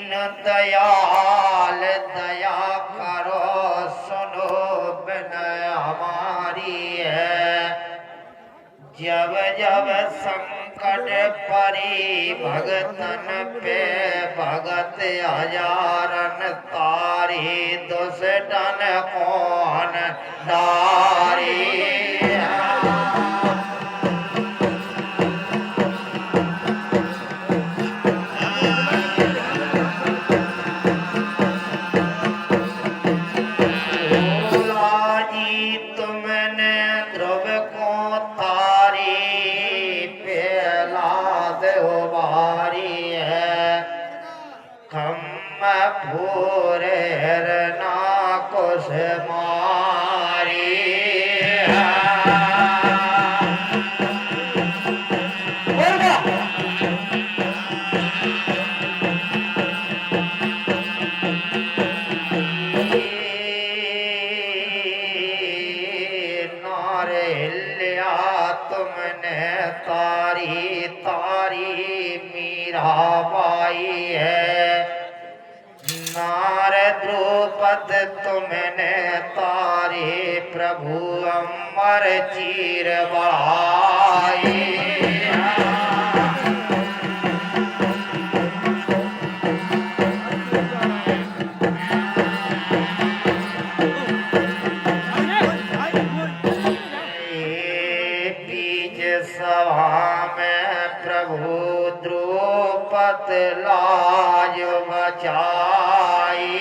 दीन दयाल दया करो सुनो विनय हमारी है। जब जब संकट परी भगतन पे भगत हजारन तारी दुष्टन कौन डारी। भूर ना कुछ मारी नारे लिया तुमने तारी तारी मीरा बाई है। नार द्रुपद तुमने तारे प्रभु अमर चीर बढ़ाए। बीच सभा में प्रभु द्रुपद लाज बचाई।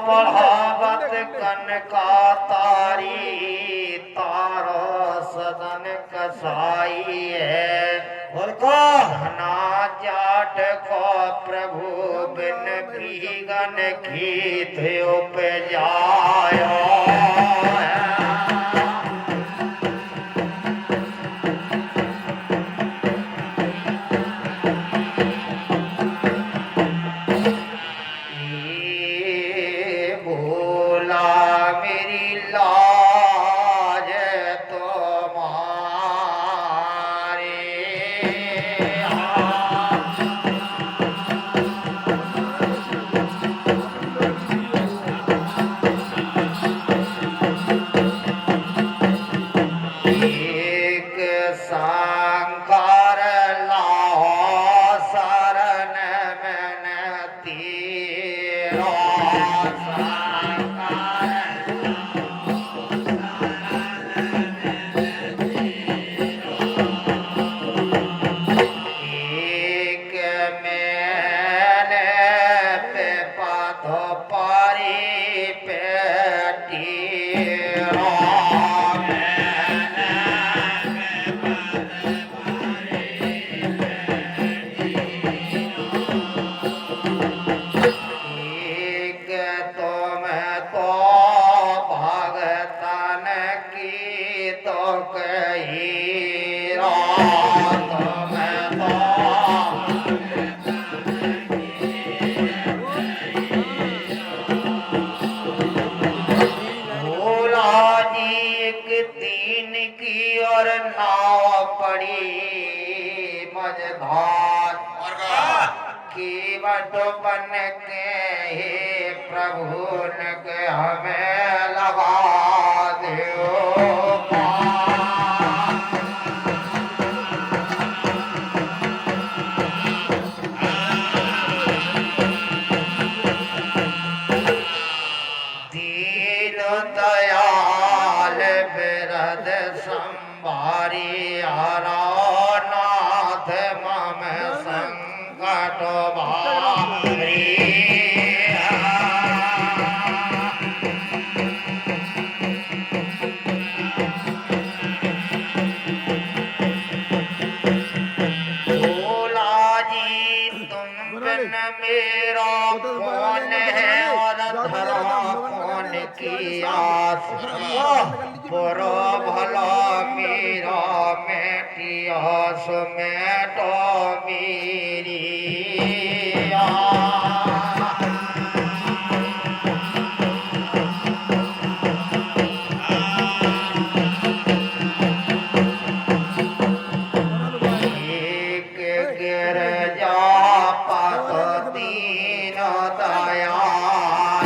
पढ़ावत कनका तारी तारो सदन कसाई है। और कहना जाट को प्रभु बिन पीगन गीत उपजायो। बन के हे प्रभु न के हमें लगा दो। दीन दयाल बिरद संभारी हरा नाथ मम संकट भारी। भोला जी तुम बिन मेरा कौन है और धरा कौन की आस। बुरा भला मेरा मेटी आस में तो मेरी।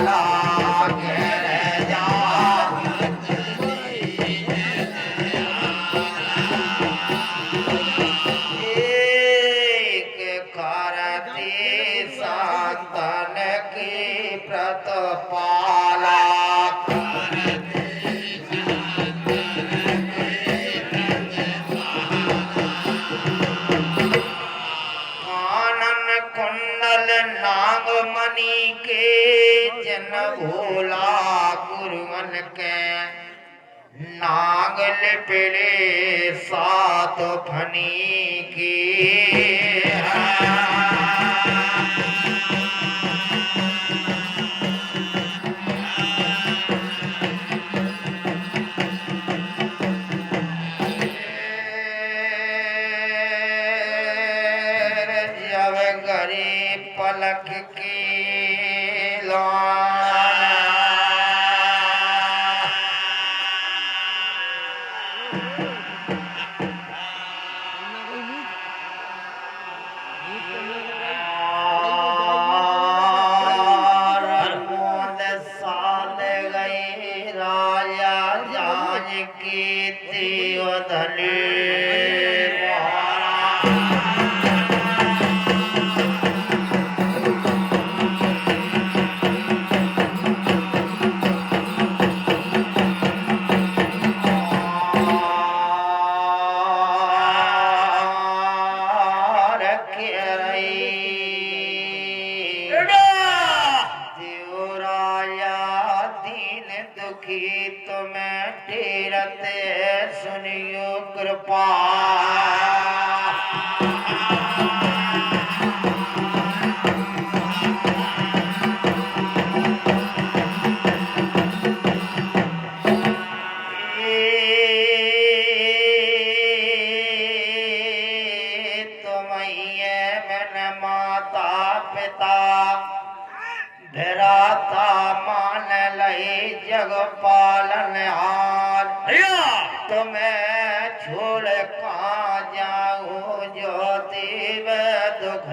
पाला घेर जा एक करती संतन की प्रतिपाला कानन कुंडल नागमणि के जन भोला गुरुवन के नागल पिड़े सात फनी की जब गरीब पलक की साध गई राजा जान की धनी तुम्हें तीरते सुनियो कृपा तुम्हें मैंने माता पिता धराता मान लई जग पालन हार तुम्हें छोड़ कहाँ जाऊं ज्योति में दुख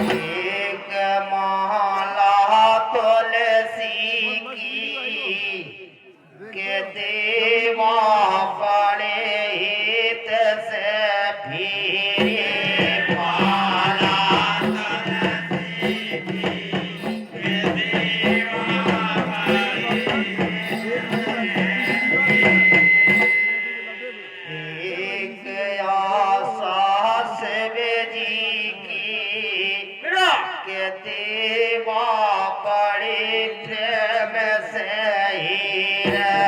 एक माला तुलसी की के देवा पड़े हित से फिरे माला एक आशा शिव जी की के देवा पड़े प्रेम से हीरा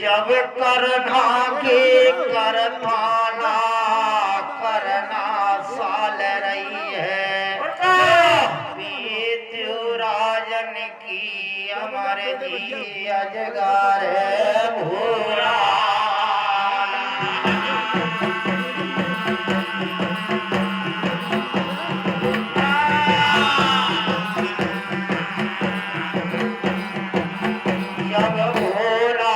जब करना के करताना करना साल रही है राजन की अमर जी अजगार भूरा जब भोला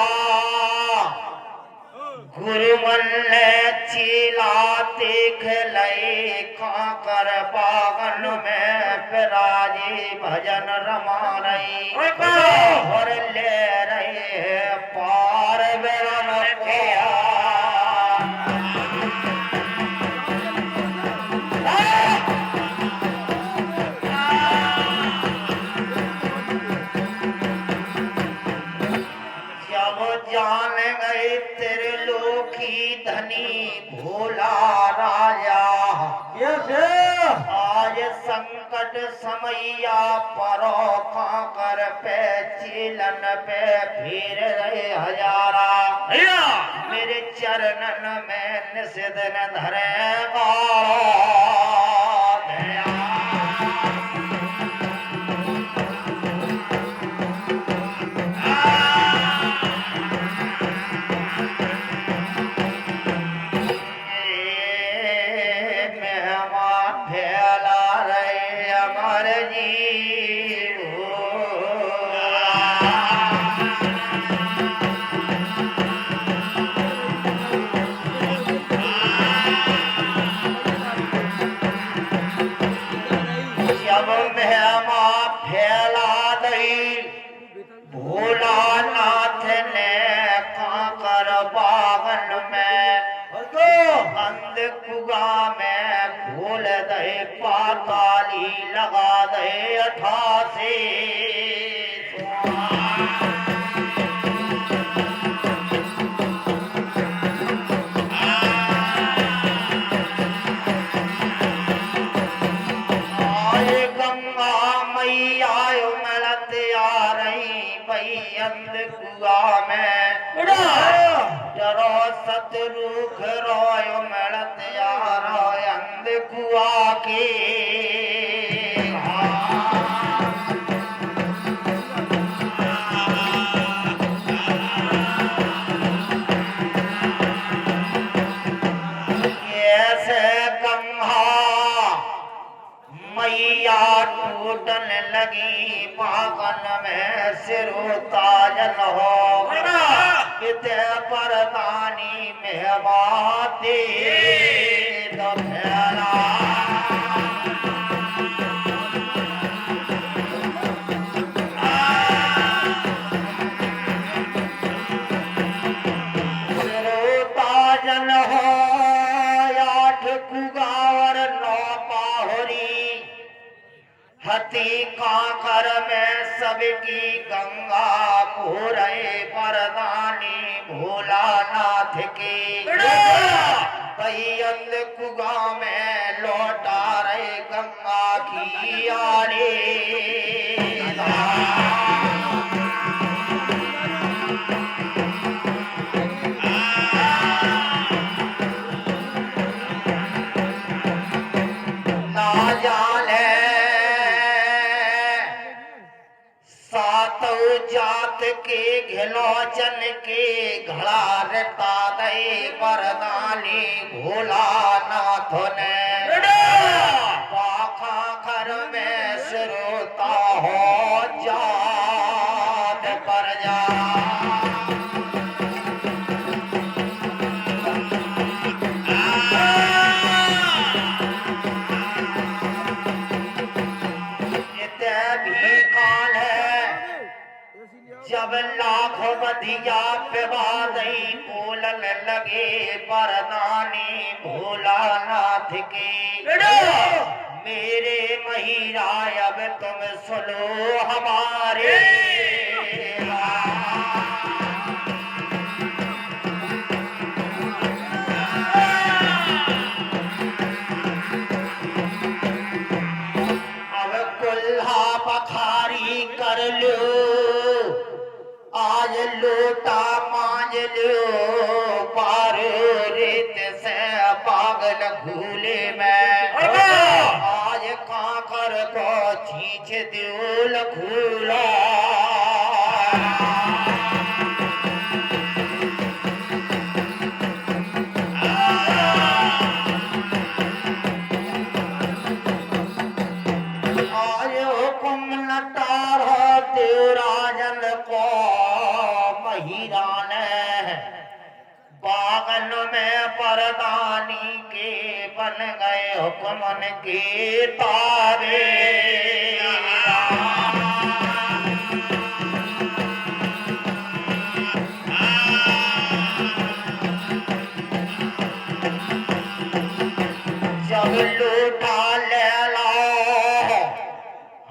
गुरुमन चीला देख लई काकर बागन में पिराजी भजन रमा रही और ले रहे पार बेरन किया जब जान गए तेरे लोकी धनी भोला राजा आज संकट समैया परो काकर पे चिलन पे फिर रहे हजारा मेरे चरणन में निषेधन धरेगा अंध कुआ में खोल दे पाताली लगा दे 88 अंध कुआ में जरो सतरूख रोयो मिलत यार अंध कुआ के मैया टूटन लगी पागन में सिरो ताजन हो किते परदानी में बाते दफेरा सिरो ताजन हो 8 कुगावर 9 पाहुरी हती काकर में सबकी गंगा पूरे परदानी भोलानाथ की अंध कुआ में लौटा रहे गंगा की आरे ना जाने जात के घिलोचन के घड़ा रता दे परदानी भोलानाथ ने पाखा घर में सिरोता हो जात पर जा जब लाख बधिया पिवादई बोलन लगे परदानी भोलानाथ की मेरे महिरा अब तुम सुनो हमारे अब कुल्हा पखारी कर लो आज लोटा मांझ लो पार रेत से पागल भूले में आज काकर को छींच दियोल खूला आज हुकुम नटार देवराजन को हीरान बागन में परदानी के बन गए हुक्मन के तारे जब लूटा ले लो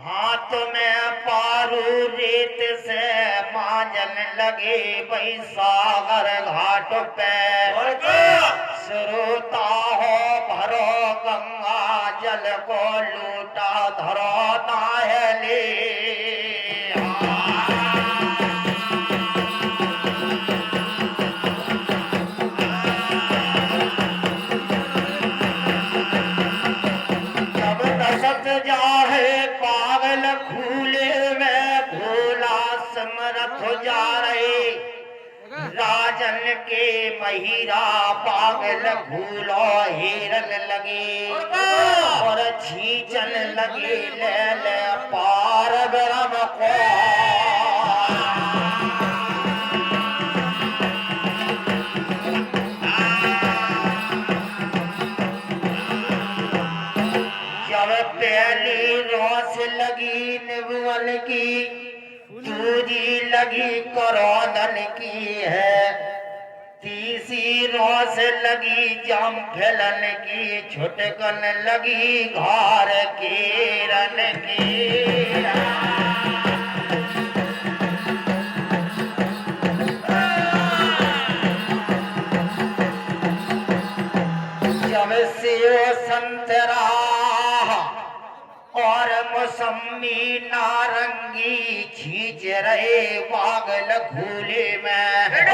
हाथ में पारू रेत से मांझन लगे बैसागर घाट पे श्रोता हो भरो गंगा जल को लूटा धरो नाहले जब दशत जाहे पागल खूले में भोला समरथ जा रहे राजन के महिरा पागल भूलो हिरन लगे और छींचन लगे ले ले पार ब्रह्म को जब पहली रोस लगी निबुअल की दूजी लगी करोदन की है तीसरी सिरों से लगी जाम फैलन की छुटकन लगी घार की रन की जब से संतरा और मौसमी नारंगी छींच रहे पागल खूले में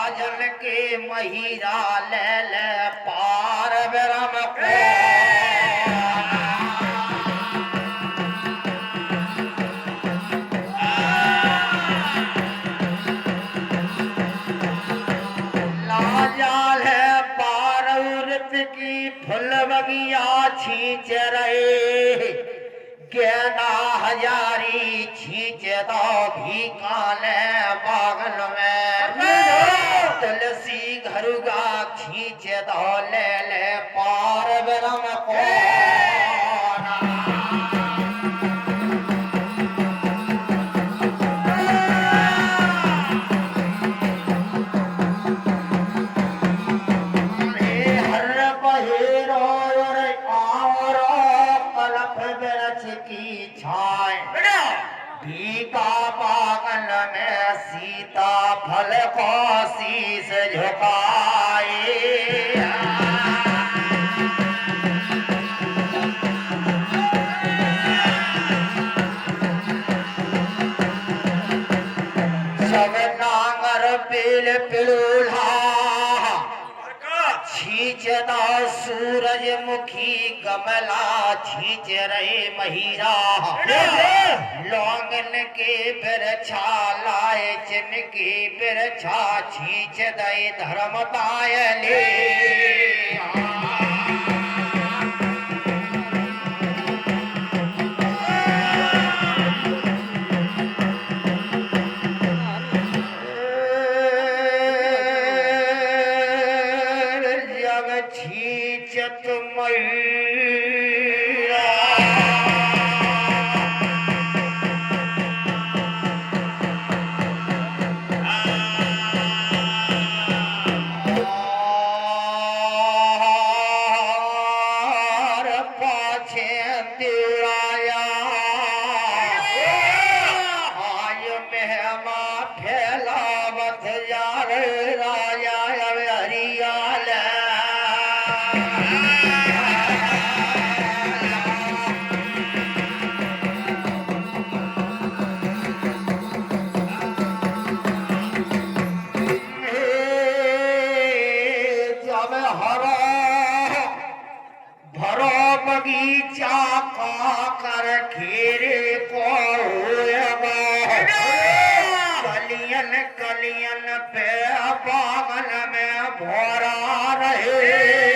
आजन के महिरा ले ले पार ब्रह्म को लाजाल है पारौरत की फुल बगिया छींच रहे गेंदा हजारी छींच दो भी काले बागल में तुलसी घरुगा छींच दो ले ले पार ब्रह्म को बागल में सीता फल को शीश झुकाए सब नांगर पेल पिड़ूल्हा छींचदा सूरजमुखी कमला छींच रहे महिरा लौंगन के बिरछा लाए चिन के बिरछा छींच दे धर्म पायले छींचत मैया पाछे तिराया आय मेहमा फैलावत यार राया हरियाल बगीचा का कर घेरे को कलियन कलियन पे बागल में भोरा रहे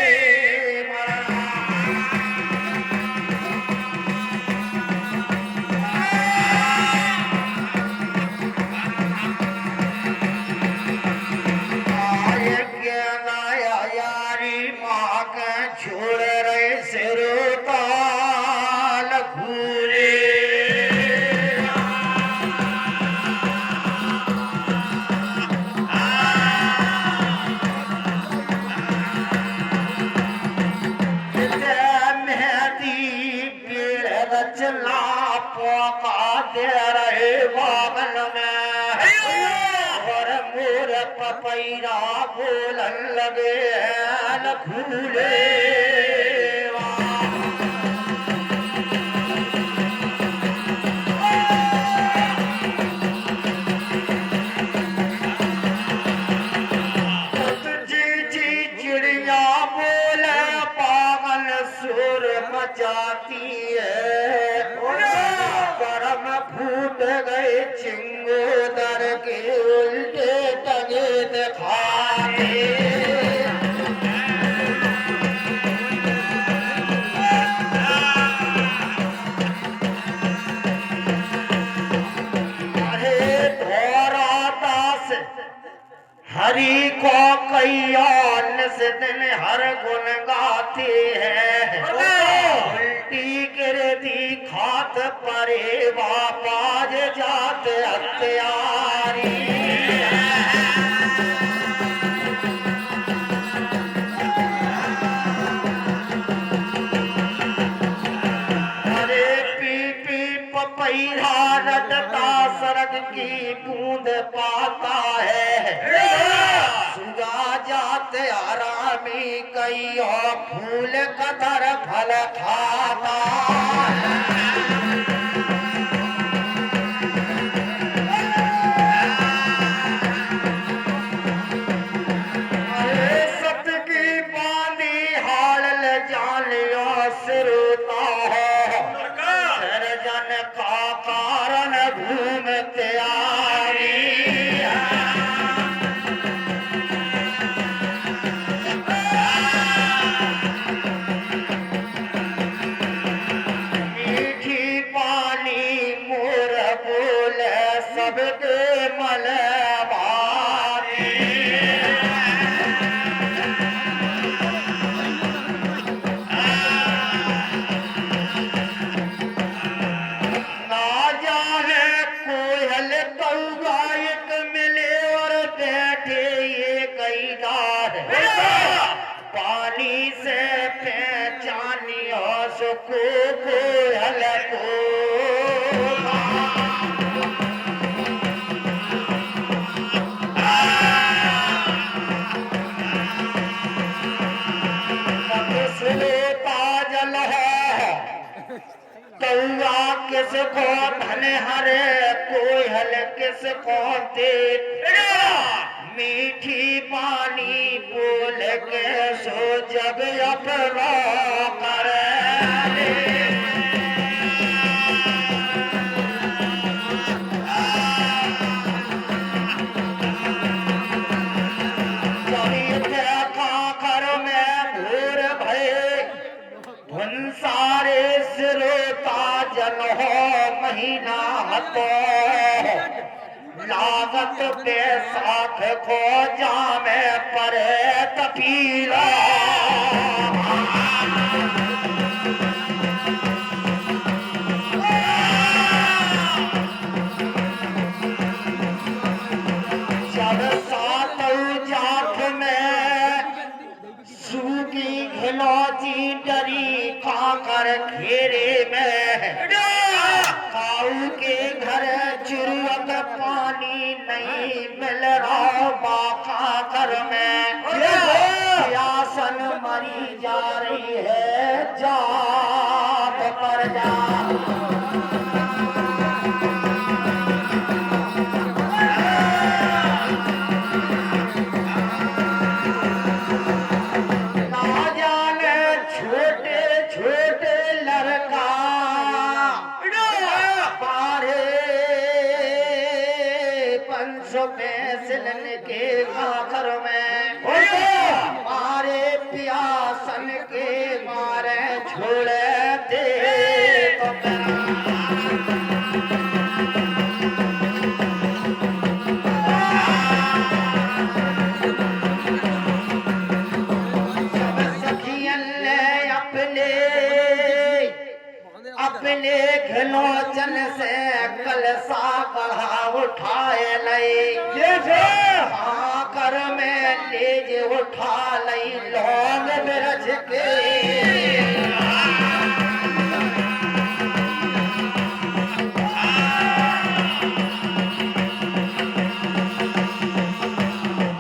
यारी माँ के छोड़ रहे सिरो ताल घूरे मेहदी पेड़ रचना पोका दे रहे बागल में और मोर पपैरा बोलन लगे हैं फूले चिड़िया बोले पागल सुर मचाती है करम फूट गए चिंगोदर के उल्टे टगे दिखाते हरि को कैयान से दिन हर गुण गाते हैं उल्टी गिरती खात परे बापाज जात हत्यारी कई हो फूल कदर फल खाता सत की बांधी हाल ले जान लियो सिरुता हो सर्जन का कारण भूम त्यारी मीठी पानी मोर बोल सबके मल भारी ना जाने कोयल कौआ एक मिले और बैठे ये कई दार पानी से पहचानियो सुको कोयल को जल है कौआ किसको धन हरे कोयल किसको दे मीठी पानी बोल के सो जब अपना करे खाकर में भूर भय धुन सारे सिरोता जन हो महीना हतो लागत बैसाख को जामे परे तपीला जब सातों जात में सूखी घिलौची डरी खाकर घेरे में काऊ के घर चुरुअत पानी नहीं मिल रहा बाखा घर में प्यासन मरी जा रही है जात पर जा के आखर में मारे प्यासन के मारे छोड़े दे तो सखियन ने अपने घिलौचन से कलसा बढ़ा उठाए लई कर में लेज उठा लई लौंग बिरज के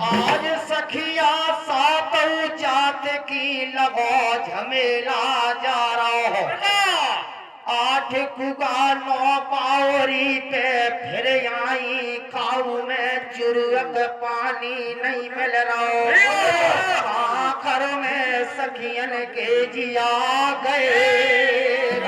आज सखिया सातों जात की लगो झमेला जा रहा हो आठ कुगा नौ पावरी पे फिर आई काऊ में चुरुक पानी नहीं मिल रहा आखर में सखियन के जिया गए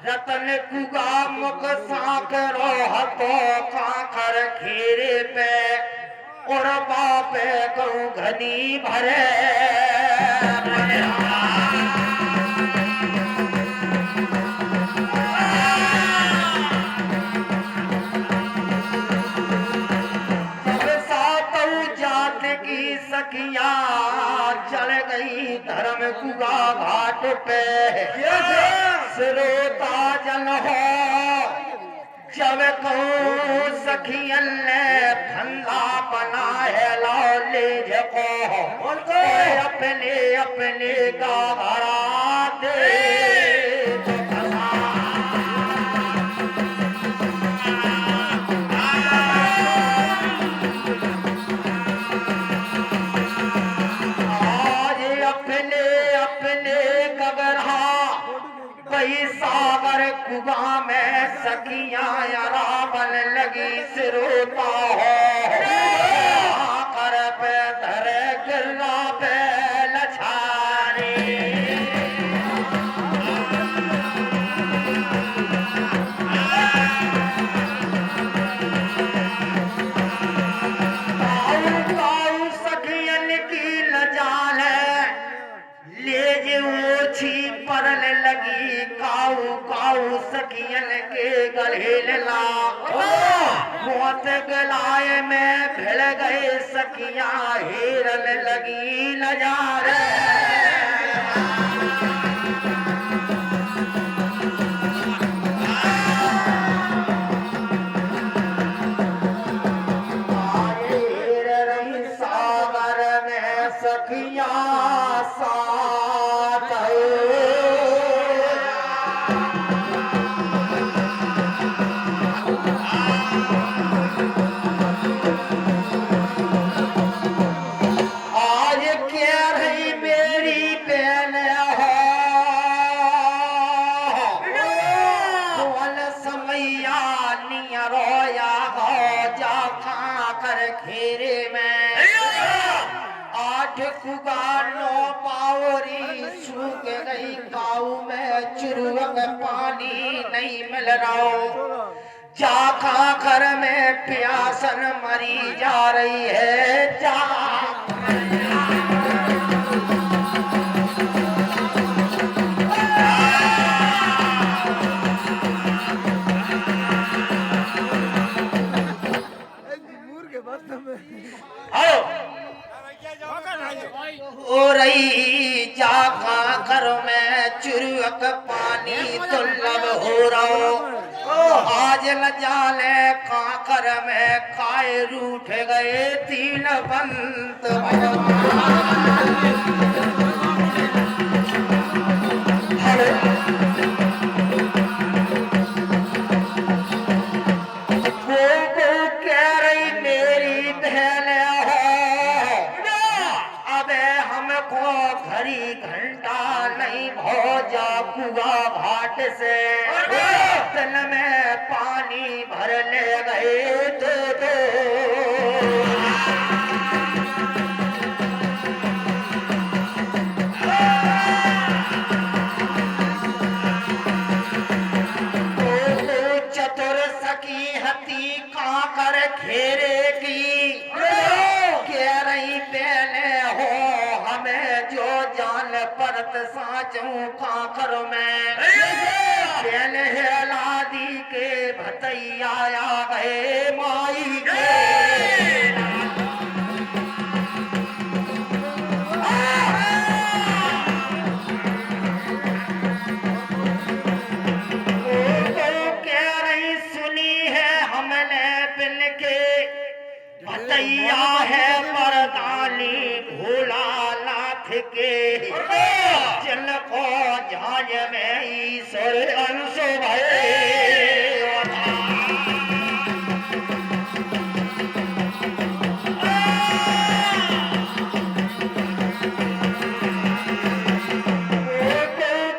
रतन कुगा मुख साकरो हतो खाकर खीरे पे और बापे गऊ घनी भरे जब सातों जात की सखिया चल गई धर्म कुगा घाट पे सिरोता जल हो जब कहूँ सखियन ने फंदा बनाए लौले जको अपने अपने का भरा दे तो भला। आज अपने अपने गबरा सागर कुआ में सखियां रावण लगी सिरोता हो कर पे धरे गिरना पे लछारी। काऊ सखियन की लजाल ले ओछी परल लगी काऊ काऊ सखियन के गले ला मौत गलाए में भिड़ गए सखियां हेरन लगी नजारे। सागर में सखियां साथ आज क्या रही मेरी बहन हो कौन समैया निया रोया हो जा खा कर घेरे में आठ कुगानो पावरी सूख गई काऊ में चुरुक पानी नहीं मिल रहा जा खा कर में प्यासन मरी जा रही है जा। ओ रही जा कर में चुरुक पानी दुर्लभ हो रहा आज न जाले काकर में काय रूठ गए तीन बंत कह रही मेरी बहन हमको घड़ी घंटा नहीं भौजा कुआ घाट से दिल में पानी भर ले गए दो चतुर सकी हती काकर घेरे की कह रही पहले हो हमें जो जान परत साचू काकर में पहले हेलादी के भतैया आ गए माई के कह रही सुनी है हमने बिन के भतैया है परदानी भोला नाथ के जिनको झांझ में ईश्वर अंश भये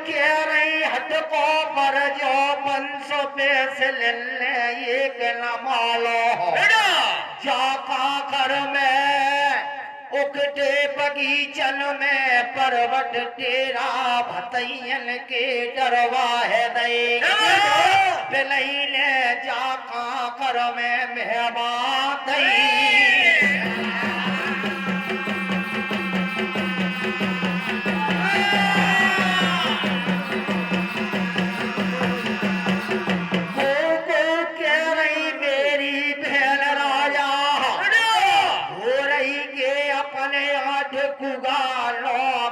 कह रही हट को पर जो 500 पैसे ले एक न मालो जा कर में उकटे बगीचन में पर्वत तेरा भतैयन के डरवा है दई बिलई ने जा कर में मेहबा दई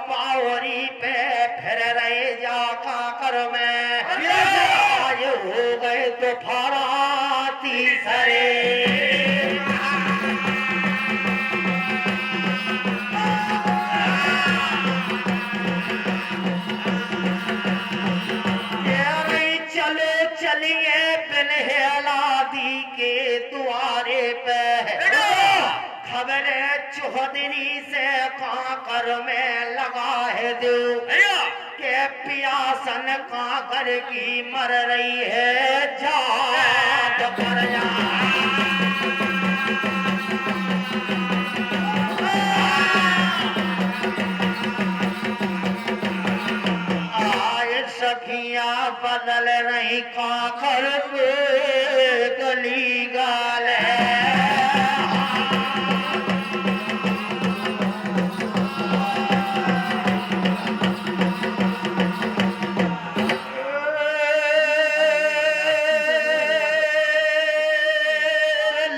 पावरी पे फिर रहे जा काकर में आज हो गए तो फारा के द्वारे पे खबर चौधरी से काकर में लगा है दो के पियासन काकर की मर रही है जात पर जा सखियां बदल नहीं काकर पे गली गाल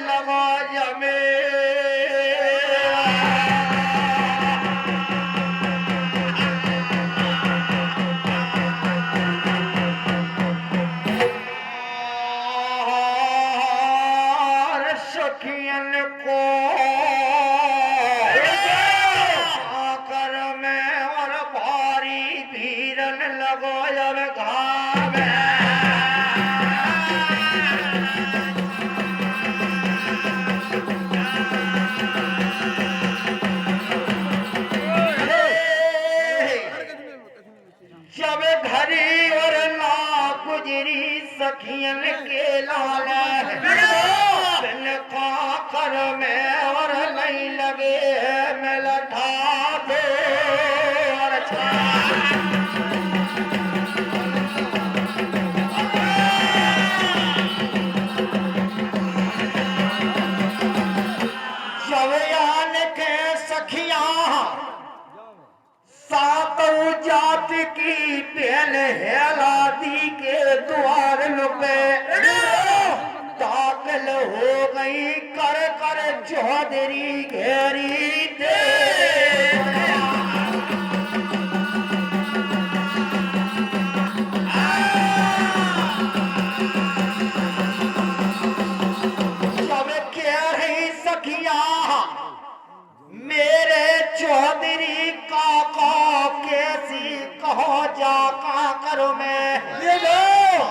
लगा जमे सखियन को आकर में और भारी भीरन लगो जब घाव जब घरी और ना गुजरी सखियन के लाल काकर में और नहीं लगे मैं लठा दो और जवयान के सखिया सात जात की पहल हेलादी के द्वार पे दाखिल हो गई कर कर चौधरी घेरी दे जब कह रही सखिया मेरे चौधरी काका कैसी कहो जा काकर में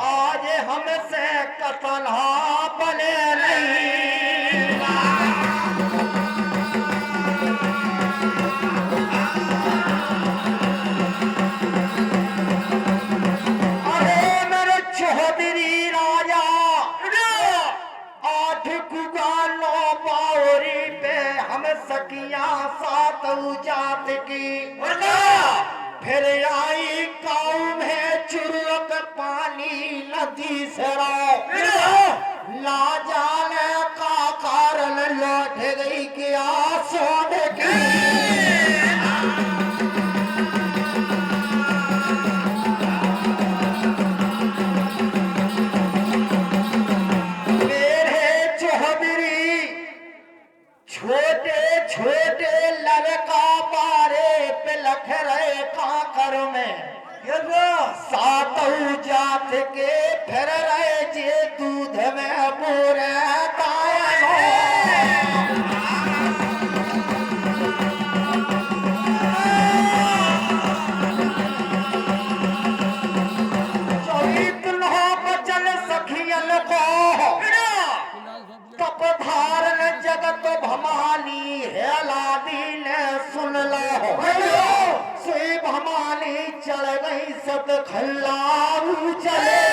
आज हमसे कतला बने नहीं अरे मेरे चौधरी राजा 8 गुगा 9 बावरी पे हम सखियां 7 जात की फिर आई गाँव में चुरुक पानी नदी से ला जाने का कारण लौट गई क्या सोने की मेरे चौधरी छोटे छोटे लड़का बारे पे लख रहे काकर में 7 जात के फिर रहे जे दूध में पूरे बचल सखियन को तप धारण जगत भमाली हेलादी ने सुन लो सुई भमाली चढ़ गई सत खल्लाऊ चले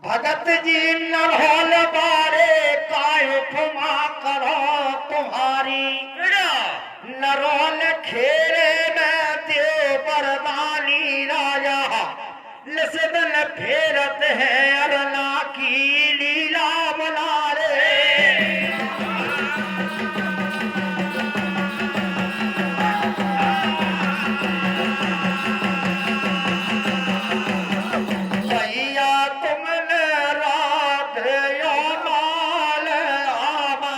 भगत जी नरहल बारे काय उपमा करो तुम्हारी नरहल खेरे में देव बरदानी राजा लसदन फेरत है अरना की लीला बना रे भैया तुमने रात या माल आमा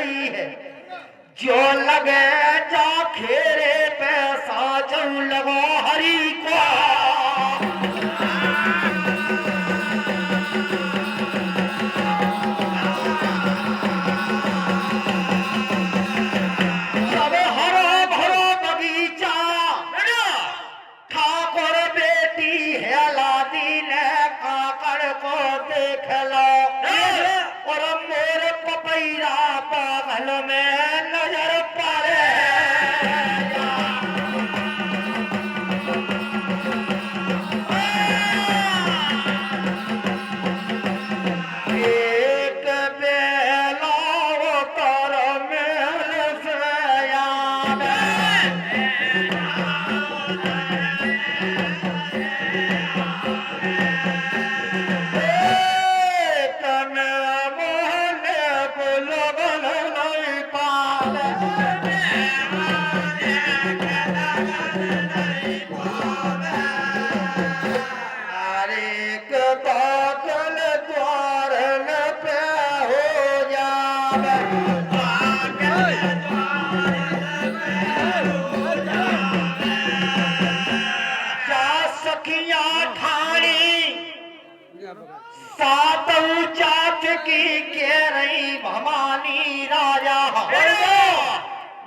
रही है। जो लगे जा खेरे पैसा जो लगो हरी को। सब हरो भरो बगीचा ठाकुर बेटी हेलादी ने काकड़ को देख लो और मोर पपैया बगल में नजर पड़े। एक बेला उतर महल से याद तने मोहने बुलबुल नहीं पाले। अरे एक बादल द्वार न पे हो जावे। जा सखियां ठाणी सात जात की कह रही भवानी राजा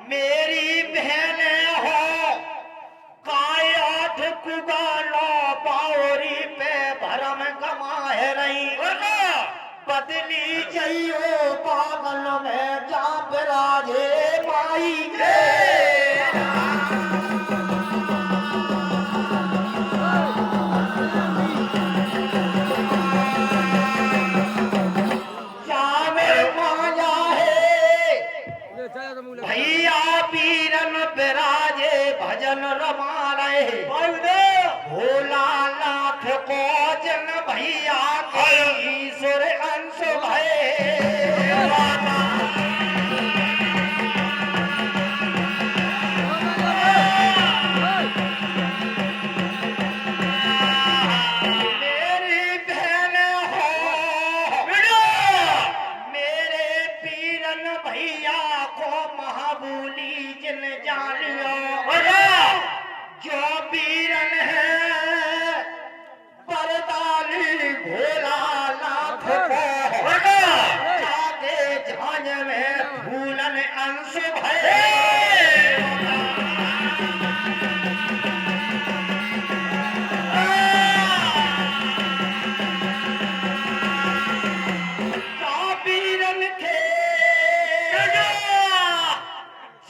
मेरी बहन हो काय आठ कुगालो बावरी पे भरम कमाए रही। बदली जइयो पागल में जा बिराजे माई के। भैया पीरन बिराजे भजन रमा रहे। भोला नाथ को जन भैया कई सुर अंश भय। मेरी बहन हो मेरे पीरन भैया को महाबूली जिन जान लो। जो पीरन है परदानी भोला नाथ को जाके झांझ में फूलन अंश भय। पीरन थे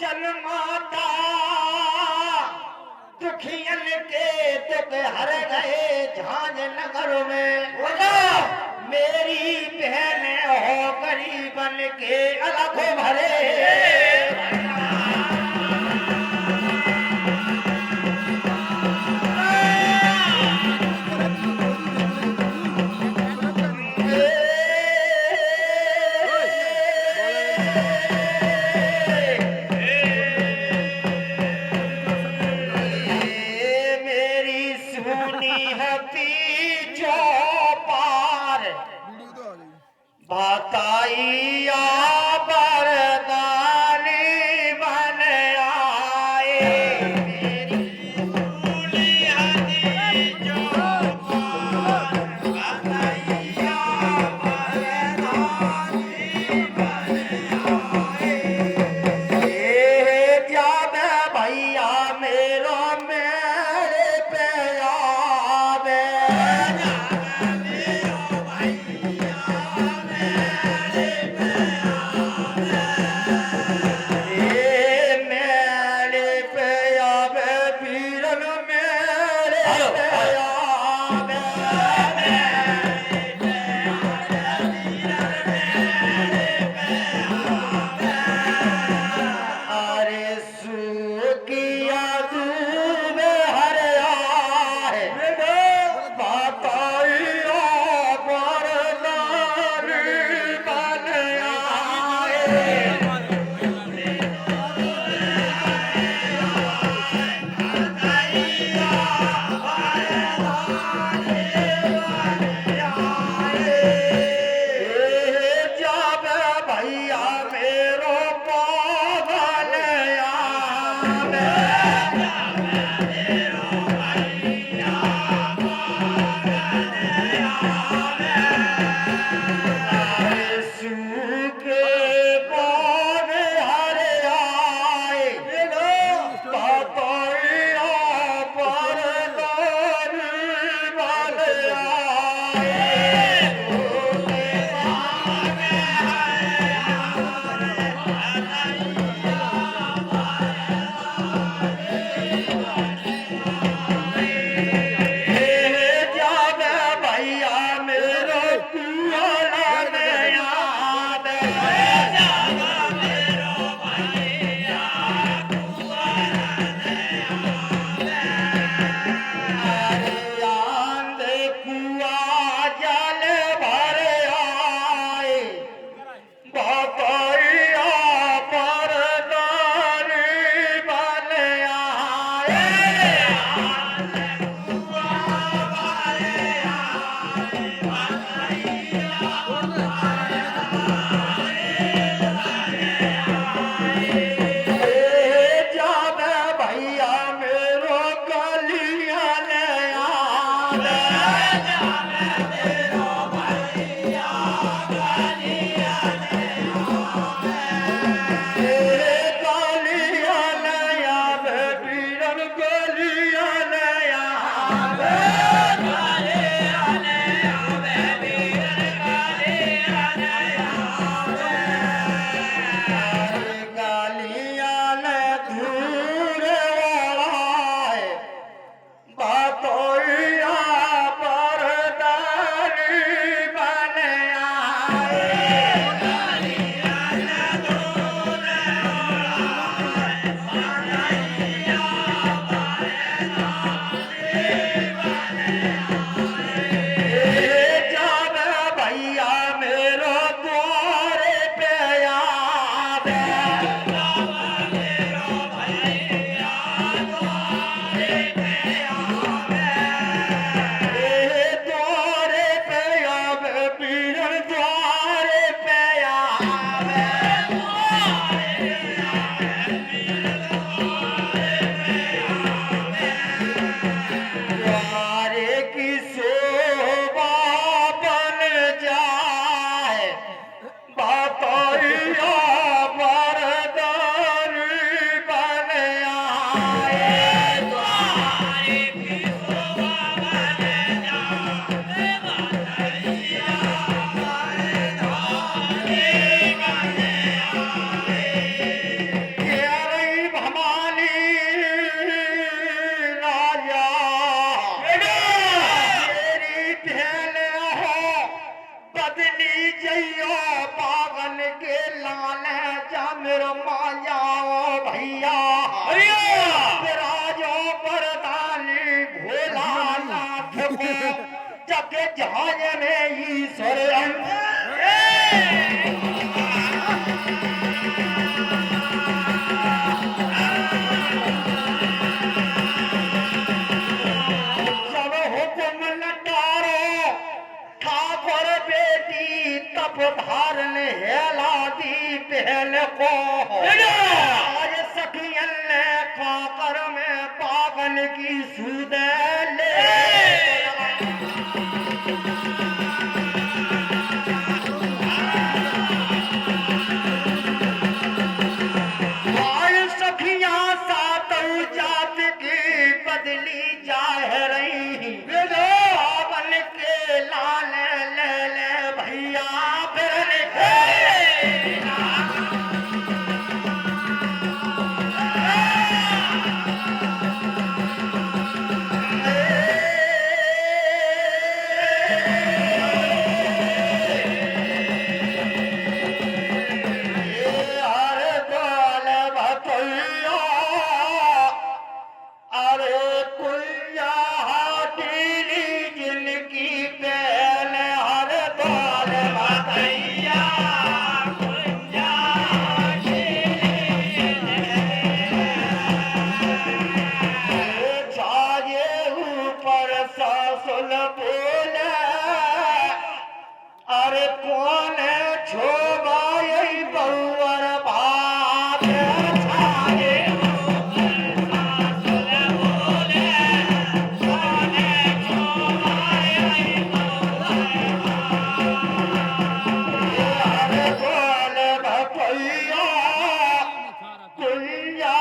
जन्माता दुखियन के दुख हर गए झांझ नगर में। मेरी बहन हो गरीबन के अलग भरे। मेरी सुनी हती जो पार बताइया बरदानी बन आए। मेरी सुनी हती जो पार बताइया बरदानी बन आए। भतैया बरदार बन आए तुम्हारे विश्वा बन जाए भतैया बरदार बन आए। ये रही भवानी राजा तेरी भेल हो बदली जइयो पावन के लाल जामिर मायाओ भैया राजो परदानी भोला नाथ को जग जहाज में ईश्वर जब हुकुम लटारो ठाकुर बेटी तप धारण हेला दी पहल को आज सखियन ने काकर में पागन की सूद ले आज सखियां सातों जात की बदली जा रही पावन के लाल ले ले भैया बिरन के हर दौल भतैया अरे कुल्ला हाटीली जिनकी पहल हर दौल भतैया कुल्ला छाजे ऊपर ससुल बोले अरे कौन छोबाई बउअर भात छाजे अरे बोल भतैया कुल्ला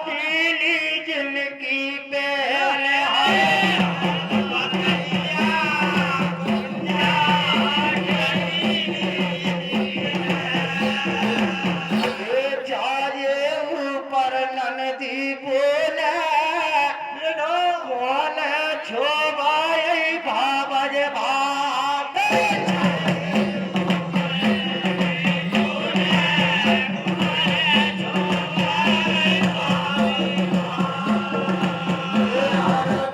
दिली जिनकी पहल है जाए ऊपर नंदी बोले कौन छोबाई भावज भात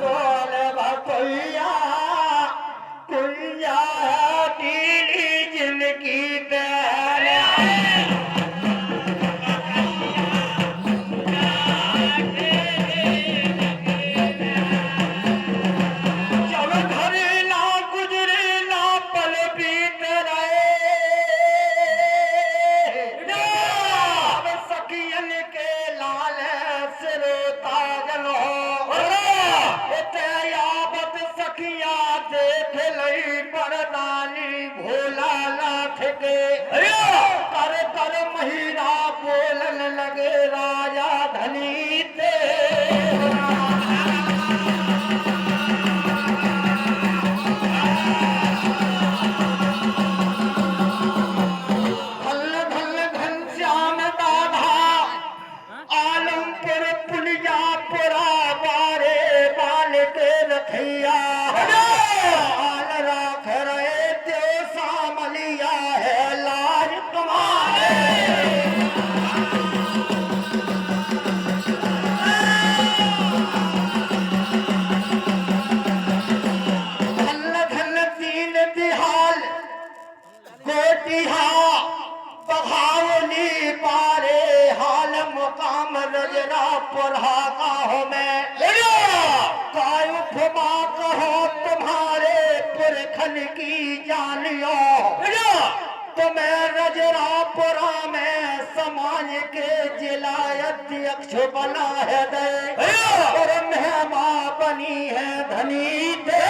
बोल भतैया कुल्ला दिली जिनकी पहल जब घरे ना गुजरे ना पल बीत रहे अब सखियन के लाल सिरोता जन हो यावत सखिया देख लई परदानी भोला नाथ के कर कर महिरा बोलन लगे राजा धनी ते भल भल घनश्याम दाधा आलमपुर पुलिया पुरा बारे बाल के रखैया हाल राख रहे त्यो सामलिया है लाज तुम्हारे धन धन दीन दिहाल गोटिहा बघावली पारे हाल मुकाम रजरा पुरहा गाँव में कायु फुमा कहो तुम्हारे पुरखन की जानियो तुम्हें रजरापुरा में समाज के जिला अध्यक्ष बना है दे और मेहमा बनी है धनी दे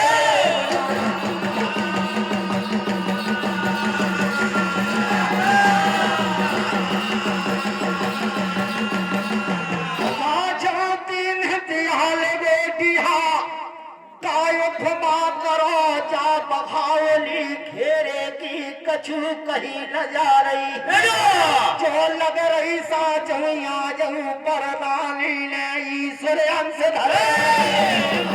अगर ऐसा चमिया जहू परदानी ने ईश्वर अंश धरे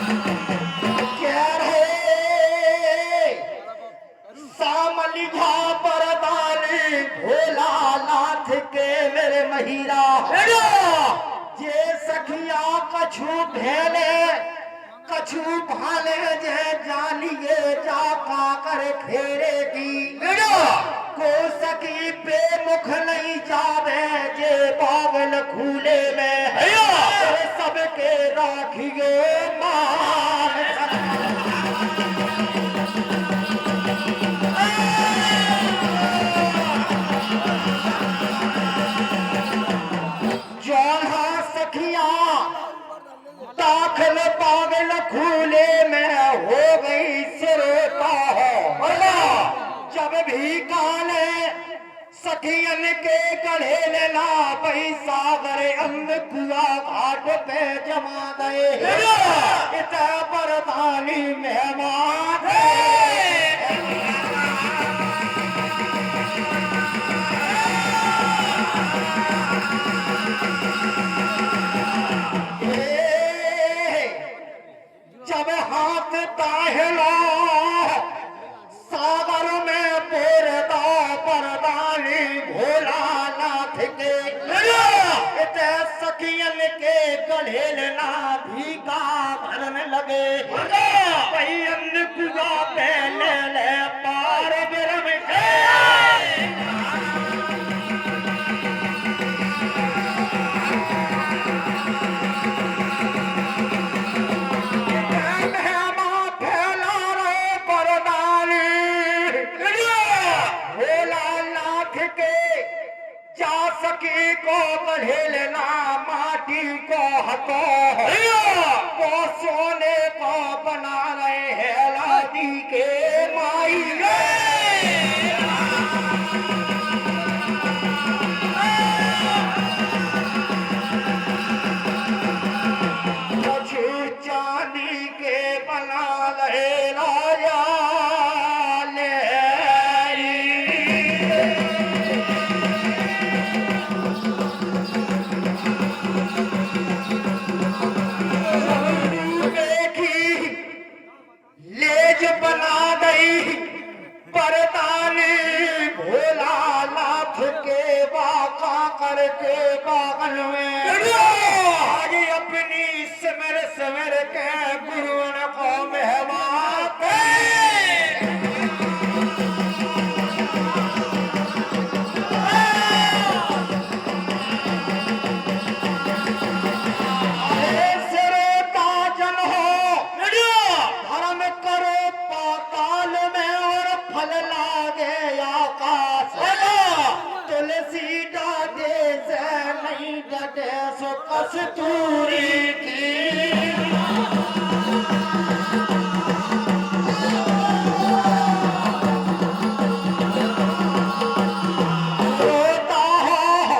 कह रहे सामलिघा परदानी भोला नाथ के मेरे महिरा जे सखिया कछु भेले कछु भाले जे जानिए जा कर खेरे की को सकी पे मुख नहीं जावे जे बागल खूले में सबके राखिए मान जौन सखिया दाखिल पागल खूले में हो गई सिरता हो जब भी काले सखियन के गढ़े लेना पैसा करे अंग कुआ घाट पे जमा गए इत परदानी मेहमान जब हाथ ताहला सागर में पोरदा परदानी भोला नाथ के इते सखियन के गढ़ेलना भी का भरन लगे पैन कुआ पे ले पार बिरम के सकी को बढ़ेलना माटी को हतो को सोने को बना रहे हैं लादी के माई कुछ चांदी के बना रहे राजा बना गई परदानी भोला नाथ के बाका करके बागल में आज अपनी सिमर सिमर के गुरुन को मेहमान कस्तूरी की होता हो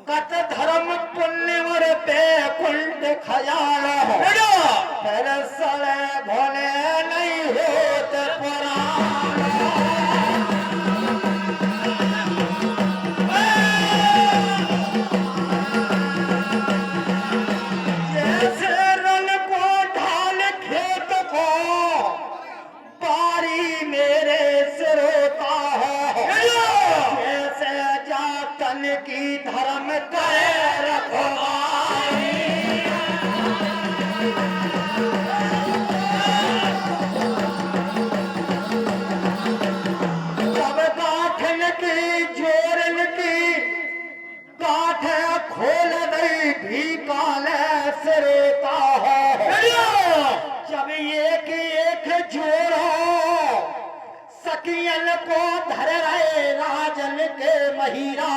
कत धर्म पुण्यवर पे कुंड खयाल हो फिर सले भोले नहीं होते पुराण की धर्म करे रखवाई जब गाठन की जोरन की गाठ खोल नहीं भी काले सिरता हो जब एक जोर हो सकियन को धर रहे राजन के महिरा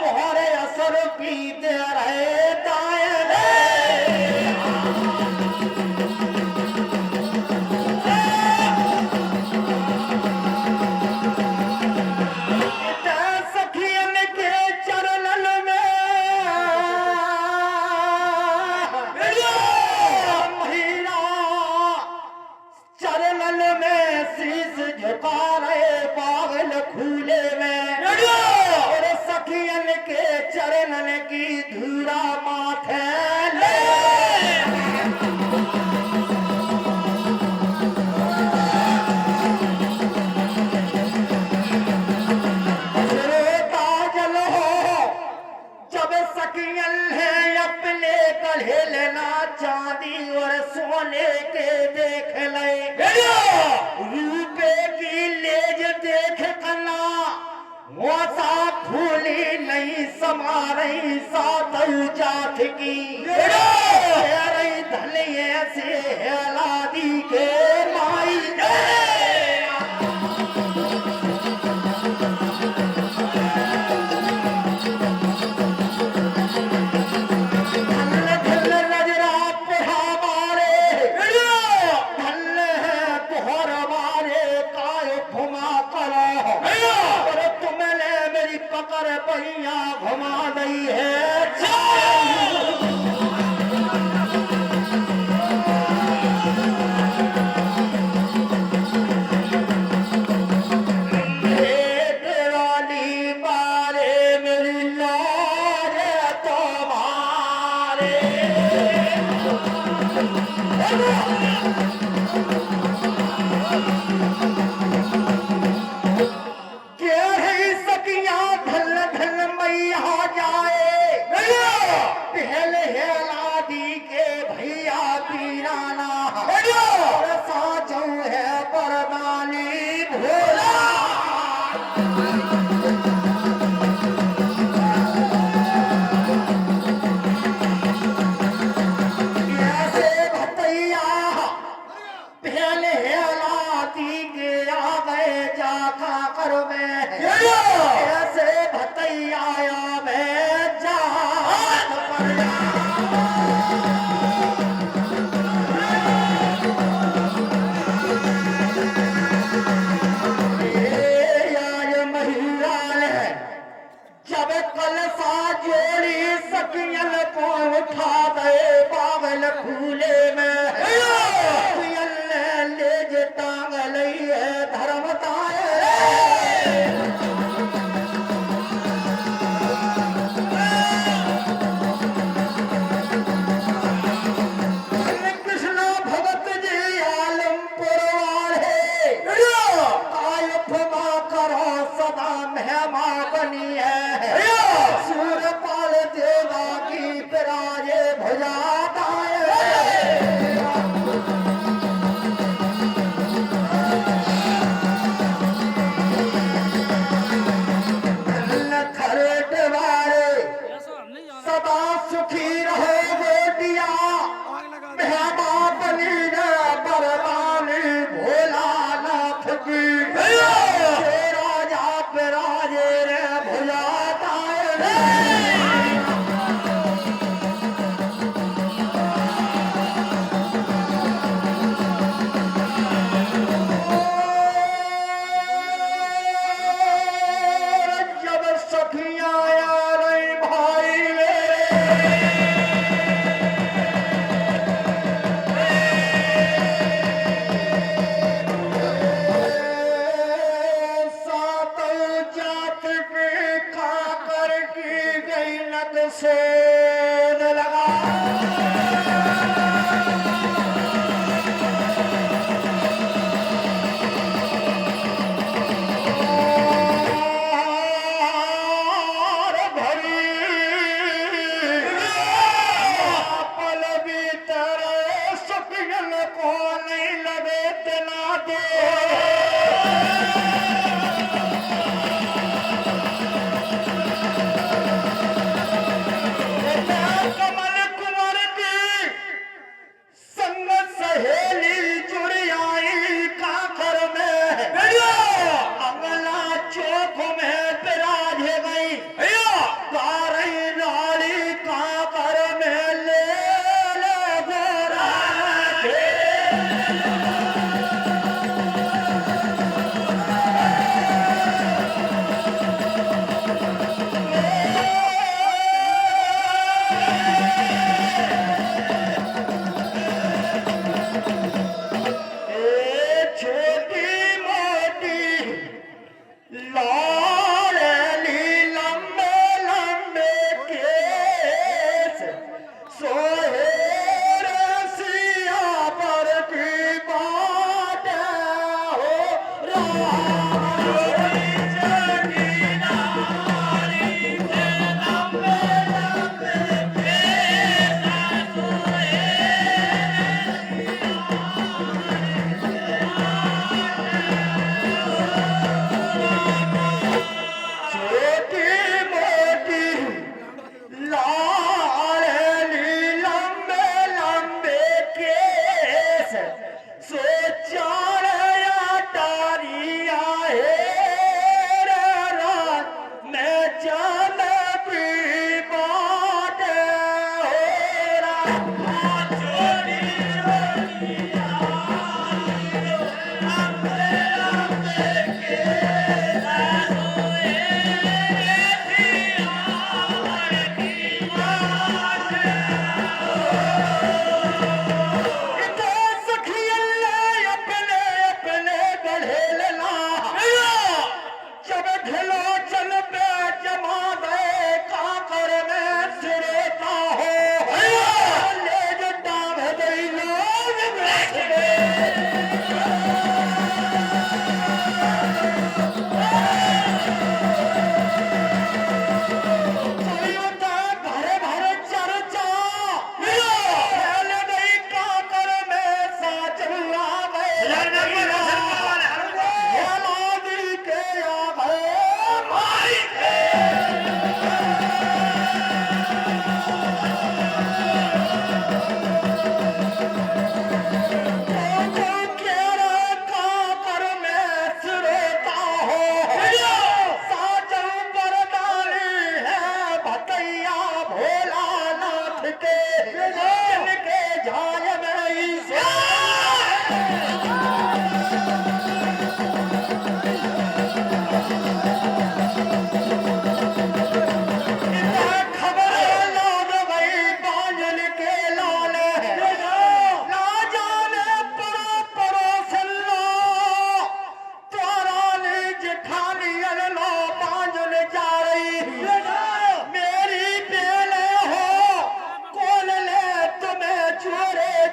मोहरे असर पीते रहे दायन सखियन के चरणन में महिरा शीस झुका रहे पागल खूले में, और सखियन के चरणन की धूरा माथे ले। चांदी और सोने के देख ले, रूपे की लेज देख कना, मोसा फूली नहीं समा रही सात जात की, धलिए से हेलादी के माई पहिया घुमा गई है। वाली बारे मेरी लारे तुम्हारे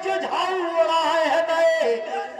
जुझाऊ उड़ाए है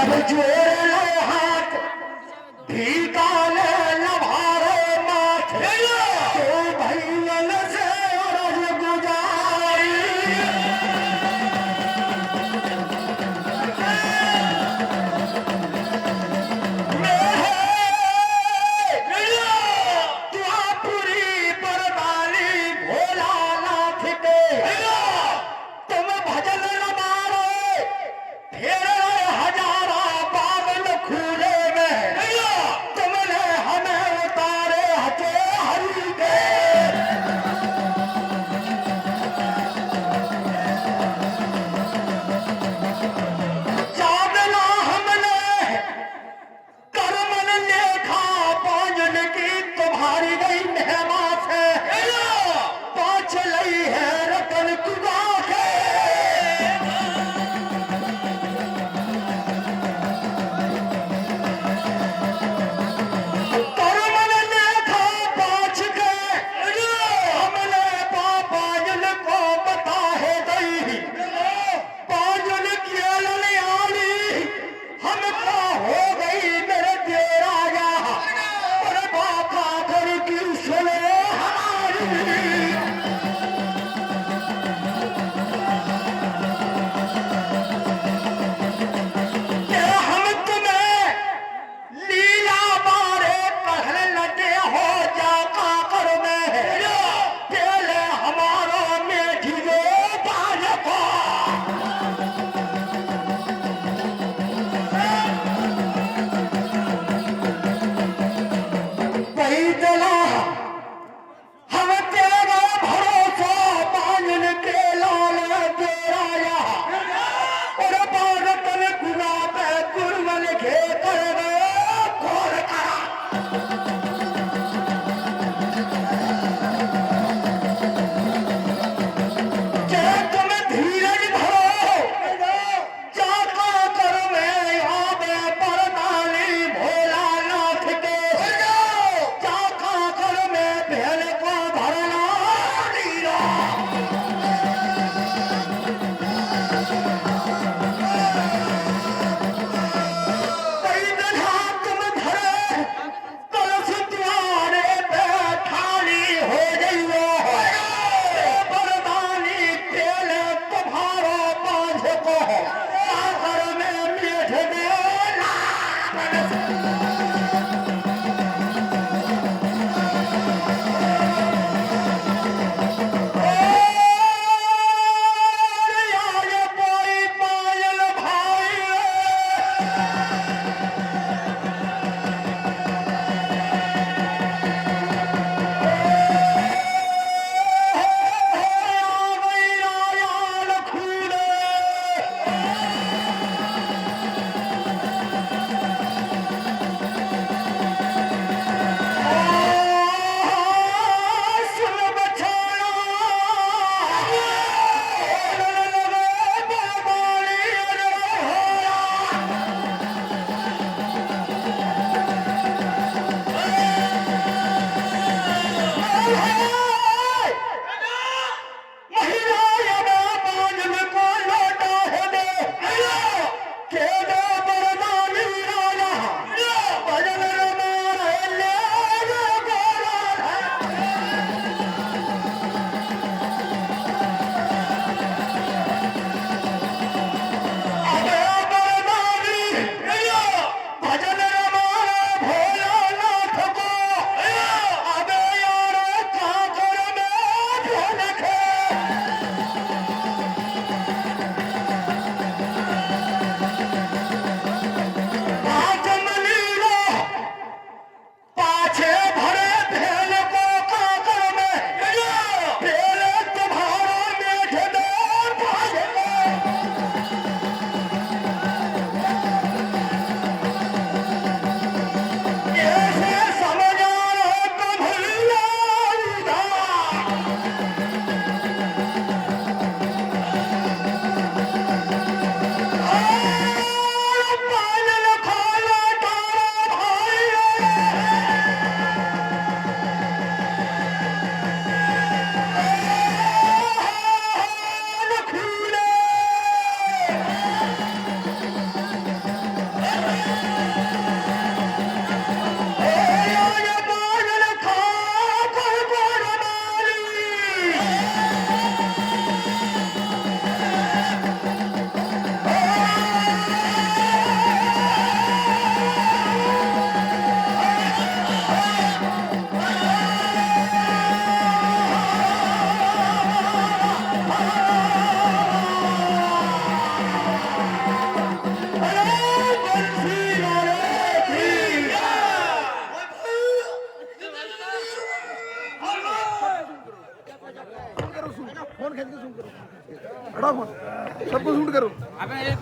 अब जोड़ लो हाथ भीका ले लभारो माथे तो भैयल से रज गुजारी त्वापुरी बरदाली भोलानाथ के तुम भजन न मारो फिर हजारा बात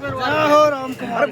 हो राम कुमार